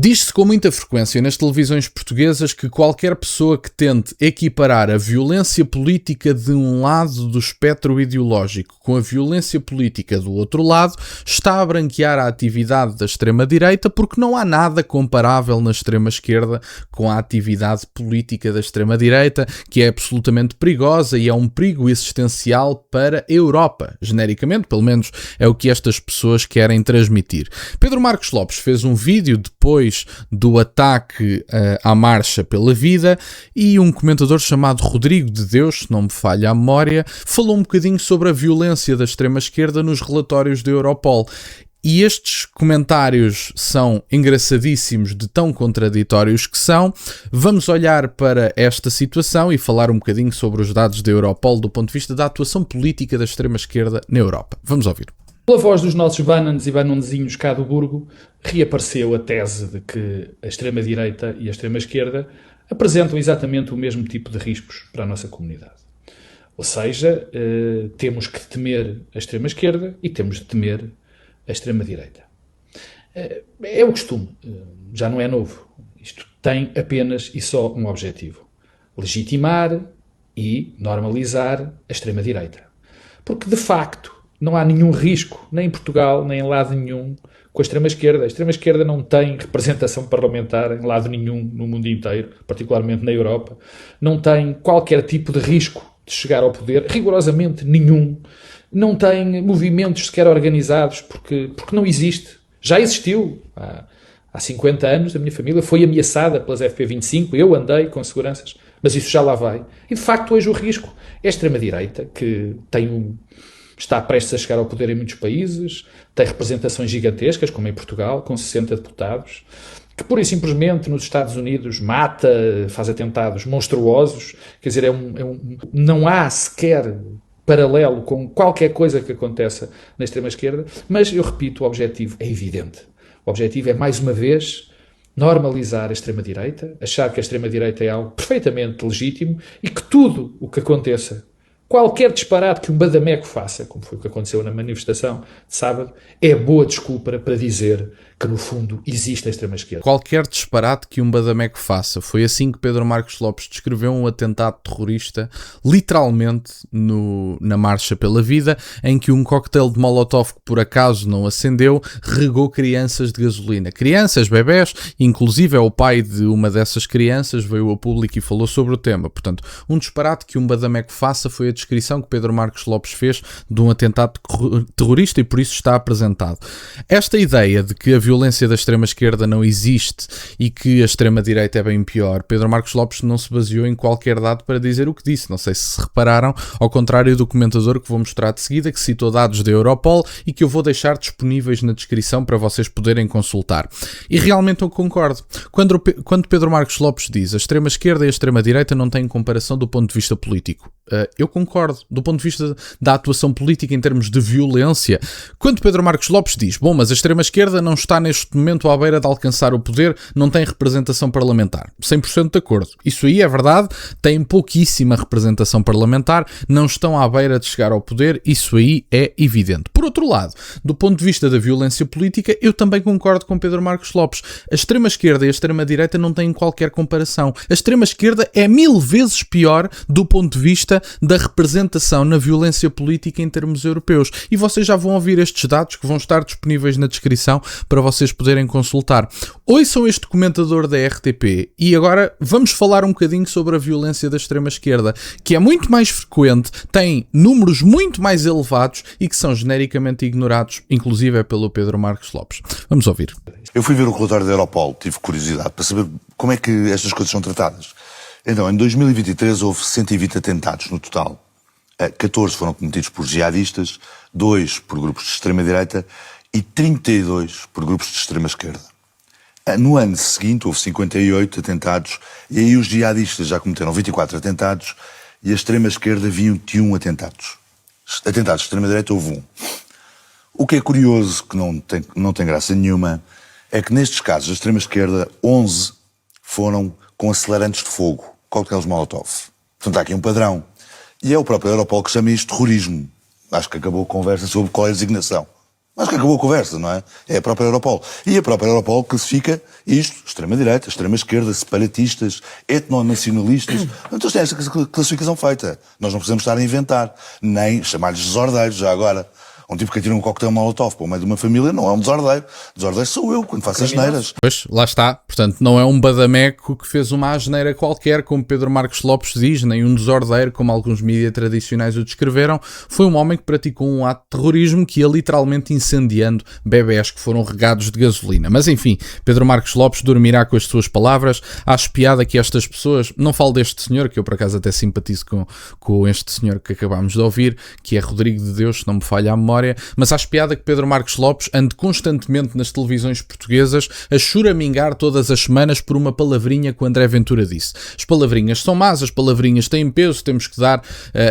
Diz-se com muita frequência nas televisões portuguesas que qualquer pessoa que tente equiparar a violência política de um lado do espectro ideológico com a violência política do outro lado está a branquear a atividade da extrema-direita, porque não há nada comparável na extrema-esquerda com a atividade política da extrema-direita, que é absolutamente perigosa e é um perigo existencial para a Europa, genericamente, pelo menos é o que estas pessoas querem transmitir. Pedro Marcos Lopes fez um vídeo depois do ataque à Marcha pela Vida e um comentador chamado Rodrigo de Deus, se não me falha a memória, falou um bocadinho sobre a violência da extrema-esquerda nos relatórios da Europol. E estes comentários são engraçadíssimos de tão contraditórios que são. Vamos olhar para esta situação e falar um bocadinho sobre os dados da Europol do ponto de vista da atuação política da extrema-esquerda na Europa. Vamos ouvir. Pela voz dos nossos Bannons e Bannonzinhos cá do Burgo, reapareceu a tese de que a extrema-direita e a extrema-esquerda apresentam exatamente o mesmo tipo de riscos para a nossa comunidade. Ou seja, temos que temer a extrema-esquerda e temos de temer a extrema-direita. É o costume, já não é novo. Isto tem apenas e só um objetivo: legitimar e normalizar a extrema-direita. Porque, de facto, não há nenhum risco, nem em Portugal, nem em lado nenhum, com a extrema-esquerda. A extrema-esquerda não tem representação parlamentar em lado nenhum no mundo inteiro, particularmente na Europa. Não tem qualquer tipo de risco de chegar ao poder, rigorosamente nenhum. Não tem movimentos sequer organizados, porque não existe. Já existiu. Há 50 anos a minha família foi ameaçada pelas FP25, eu andei com seguranças, mas isso já lá vai. E, de facto, hoje o risco é a extrema-direita, que está prestes a chegar ao poder em muitos países, tem representações gigantescas, como em Portugal, com 60 deputados, que pura e simplesmente nos Estados Unidos mata, faz atentados monstruosos, quer dizer, não há sequer paralelo com qualquer coisa que aconteça na extrema-esquerda, mas, eu repito, o objetivo é evidente. O objetivo é, mais uma vez, normalizar a extrema-direita, achar que a extrema-direita é algo perfeitamente legítimo e que tudo o que aconteça, qualquer disparate que um badameco faça, como foi o que aconteceu na manifestação de sábado, é boa desculpa para dizer que, no fundo, existe a extrema-esquerda. Qualquer disparate que um badameco faça. Foi assim que Pedro Marcos Lopes descreveu um atentado terrorista, literalmente, na Marcha pela Vida, em que um coquetel de Molotov, que por acaso não acendeu, regou crianças de gasolina. Crianças, bebés, inclusive é o pai de uma dessas crianças, veio ao público e falou sobre o tema. Portanto, um disparate que um badameco faça foi a descrição que Pedro Marcos Lopes fez de um atentado terrorista e por isso está apresentado. Esta ideia de que a violência da extrema-esquerda não existe e que a extrema-direita é bem pior, Pedro Marcos Lopes não se baseou em qualquer dado para dizer o que disse. Não sei se repararam, ao contrário do comentador que vou mostrar de seguida, que citou dados da Europol e que eu vou deixar disponíveis na descrição para vocês poderem consultar. E realmente eu concordo. Quando Pedro Marcos Lopes diz a extrema-esquerda e a extrema-direita não têm comparação do ponto de vista político, eu concordo. Do ponto de vista da atuação política em termos de violência, quando Pedro Marcos Lopes diz, bom, mas a extrema-esquerda não está neste momento à beira de alcançar o poder, não tem representação parlamentar. 100% de acordo. Isso aí é verdade, tem pouquíssima representação parlamentar, não estão à beira de chegar ao poder, isso aí é evidente. Por outro lado, do ponto de vista da violência política, eu também concordo com Pedro Marcos Lopes. A extrema-esquerda e a extrema-direita não têm qualquer comparação. A extrema-esquerda é 1000 vezes pior do ponto de vista da representação na violência política em termos europeus. E vocês já vão ouvir estes dados que vão estar disponíveis na descrição para vocês poderem consultar. Ouçam este comentador da RTP e agora vamos falar um bocadinho sobre a violência da extrema-esquerda, que é muito mais frequente, tem números muito mais elevados e que são genericamente ignorados, inclusive é pelo Pedro Marcos Lopes. Vamos ouvir. Eu fui ver o relatório da Europol, tive curiosidade para saber como é que estas coisas são tratadas. Então, em 2023 houve 120 atentados no total. 14 foram cometidos por jihadistas, 2 por grupos de extrema-direita e 32 por grupos de extrema-esquerda. No ano seguinte houve 58 atentados e aí os jihadistas já cometeram 24 atentados e a extrema-esquerda 21 atentados. Atentados de extrema-direita houve 1. O que é curioso, que não tem graça nenhuma, é que nestes casos da extrema-esquerda 11 foram com acelerantes de fogo, coquetéis Molotov. Portanto, há aqui um padrão. E é o próprio Europol que chama isto de terrorismo. Acho que acabou a conversa sobre qual é a designação. Acho que acabou a conversa, não é? É a própria Europol. E a própria Europol classifica isto, extrema-direita, extrema-esquerda, separatistas, etnonacionalistas. Então tem esta classificação feita. Nós não precisamos estar a inventar, nem chamar-lhes desordeiros, já agora. Um tipo que atira um coquetel Molotov para o meio de uma família não é um desordeiro. Desordeiro sou eu, quando faço asneiras. Pois, lá está. Portanto, não é um badameco que fez uma asneira qualquer, como Pedro Marcos Lopes diz, nem um desordeiro, como alguns mídias tradicionais o descreveram. Foi um homem que praticou um ato de terrorismo que ia literalmente incendiando bebés que foram regados de gasolina. Mas enfim, Pedro Marcos Lopes dormirá com as suas palavras. Acho piada que estas pessoas, não falo deste senhor, que eu por acaso até simpatizo com este senhor que acabámos de ouvir, que é Rodrigo de Deus, se não me falha a memória, mas acho piada que Pedro Marcos Lopes ande constantemente nas televisões portuguesas a choramingar todas as semanas por uma palavrinha que o André Ventura disse. As palavrinhas são más, as palavrinhas têm peso, temos que dar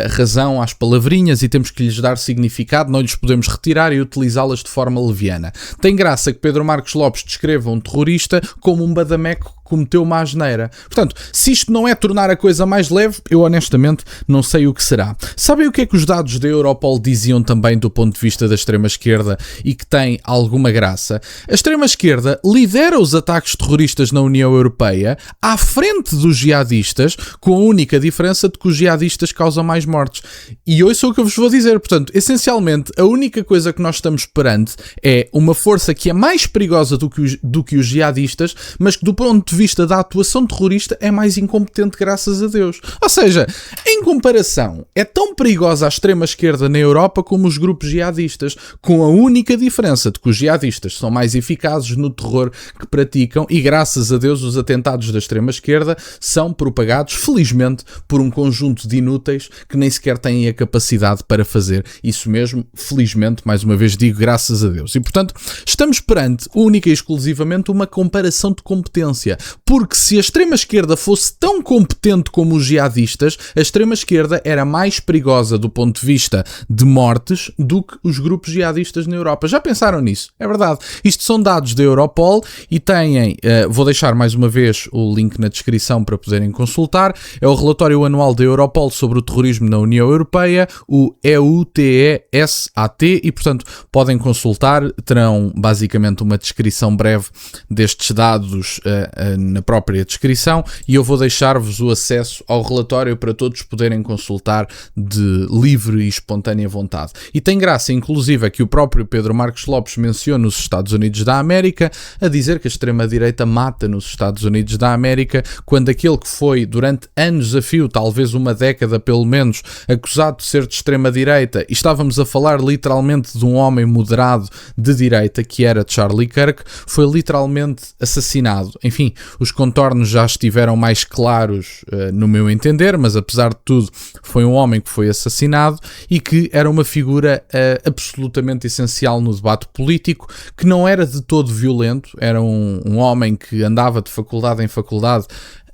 razão às palavrinhas e temos que lhes dar significado, não lhes podemos retirar e utilizá-las de forma leviana. Tem graça que Pedro Marcos Lopes descreva um terrorista como um badameco que cometeu uma asneira. Portanto, se isto não é tornar a coisa mais leve, eu honestamente não sei o que será. Sabem o que é que os dados da Europol diziam também do ponto de vista da extrema-esquerda e que tem alguma graça? A extrema-esquerda lidera os ataques terroristas na União Europeia à frente dos jihadistas, com a única diferença de que os jihadistas causam mais mortes. E ouçam o que eu vos vou dizer. Portanto, essencialmente, a única coisa que nós estamos perante é uma força que é mais perigosa do que os jihadistas, mas que do ponto de vista da atuação terrorista é mais incompetente, graças a Deus. Ou seja, em comparação, é tão perigosa a extrema-esquerda na Europa como os grupos jihadistas, com a única diferença de que os jihadistas são mais eficazes no terror que praticam e, graças a Deus, os atentados da extrema-esquerda são propagados, felizmente, por um conjunto de inúteis que nem sequer têm a capacidade para fazer isso mesmo, felizmente, mais uma vez digo, graças a Deus. E, portanto, estamos perante, única e exclusivamente, uma comparação de competência. Porque se a extrema-esquerda fosse tão competente como os jihadistas, a extrema-esquerda era mais perigosa do ponto de vista de mortes do que os grupos jihadistas na Europa. Já pensaram nisso? É verdade. Isto são dados da Europol e têm, vou deixar mais uma vez o link na descrição para poderem consultar, é o relatório anual da Europol sobre o terrorismo na União Europeia, o EUTESAT, e portanto podem consultar, terão basicamente uma descrição breve destes dados na própria descrição e eu vou deixar-vos o acesso ao relatório para todos poderem consultar de livre e espontânea vontade. E tem graça, inclusive, que o próprio Pedro Marcos Lopes menciona os Estados Unidos da América, a dizer que a extrema-direita mata nos Estados Unidos da América, quando aquele que foi durante anos a fio, talvez uma década pelo menos, acusado de ser de extrema-direita, e estávamos a falar literalmente de um homem moderado de direita, que era Charlie Kirk, foi literalmente assassinado. Enfim, os contornos já estiveram mais claros no meu entender, mas apesar de tudo foi um homem que foi assassinado e que era uma figura absolutamente essencial no debate político, que não era de todo violento, era um homem que andava de faculdade em faculdade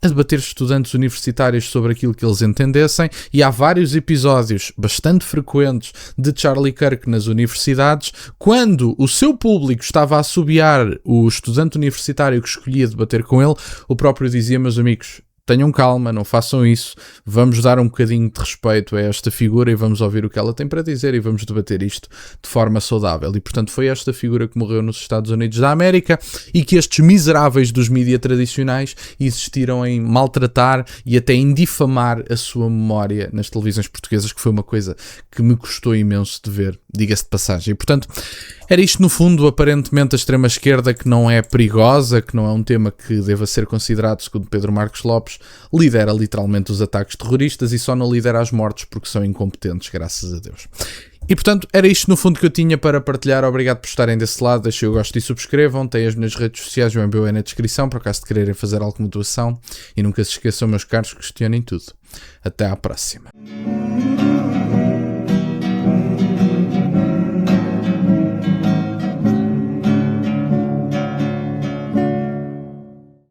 a debater estudantes universitários sobre aquilo que eles entendessem, e há vários episódios bastante frequentes de Charlie Kirk nas universidades, quando o seu público estava a assobiar o estudante universitário que escolhia debater com ele, o próprio dizia: meus amigos, tenham calma, não façam isso, vamos dar um bocadinho de respeito a esta figura e vamos ouvir o que ela tem para dizer e vamos debater isto de forma saudável. E portanto foi esta figura que morreu nos Estados Unidos da América e que estes miseráveis dos mídias tradicionais insistiram em maltratar e até em difamar a sua memória nas televisões portuguesas, que foi uma coisa que me custou imenso de ver, diga-se de passagem. E portanto era isto no fundo, aparentemente a extrema-esquerda, que não é perigosa, que não é um tema que deva ser considerado, segundo Pedro Marcos Lopes, lidera literalmente os ataques terroristas e só não lidera as mortes porque são incompetentes, graças a Deus. E portanto, era isto no fundo que eu tinha para partilhar. Obrigado por estarem desse lado, deixem o gosto e subscrevam, têm as minhas redes sociais, o MBO é na descrição, por acaso de quererem fazer alguma doação, e nunca se esqueçam, meus caros, questionem tudo. Até à próxima.